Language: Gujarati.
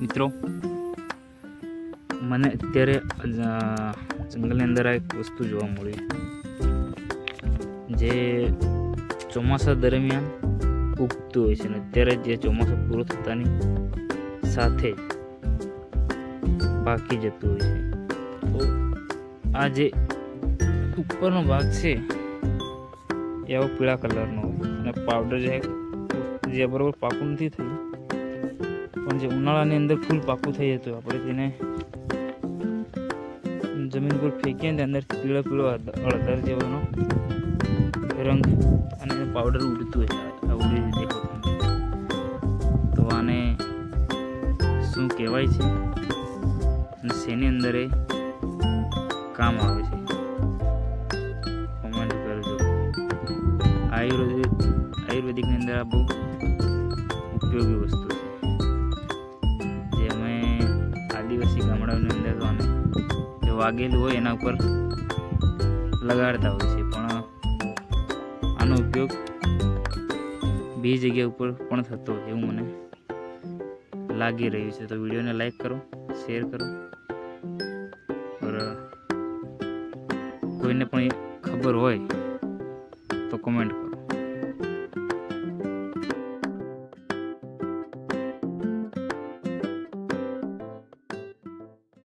મિત્રો મને અત્યારે જંગલની અંદર આ એક વસ્તુ જોવા મળી જે ચોમાસા દરમિયાન ઉગતું હોય છે અને અત્યારે જે ચોમાસું પૂરું થતાની સાથે પાકી જતું હોય છે. તો આ જે ઉપરનો ભાગ છે એવો પીળા કલરનો હોય અને પાવડર જે બરાબર પાકું નથી થયું પણ જે ઉનાળાની અંદર ફૂલ પાકું થઈ જતું આપણે તેને જમીન પર ફેંકીએ ને અંદર પીળો હળદર જેવાનો રંગ અને પાવડર ઉડતું હોય ઉડી દેખો. તો આને શું કહેવાય છે અને શેની અંદર એ કામ આવે છે કોમેન્ટ કરજો. આયુર્વેદિકની અંદર આ બહુ ઉપયોગી વસ્તુ છે જે અમે આદિવાસી ગામડાઓની અંદર તો આને જે વાગેલું હોય એના ઉપર લગાડતા હોય છે, પણ આનો ઉપયોગ બીજી જગ્યા ઉપર પણ થતો એવું મને લાગી રહ્યું છે. તો વિડીયોને લાઈક કરો, શેર કરો और કોઈને પણ ખબર હોય તો કમેન્ટ કરો.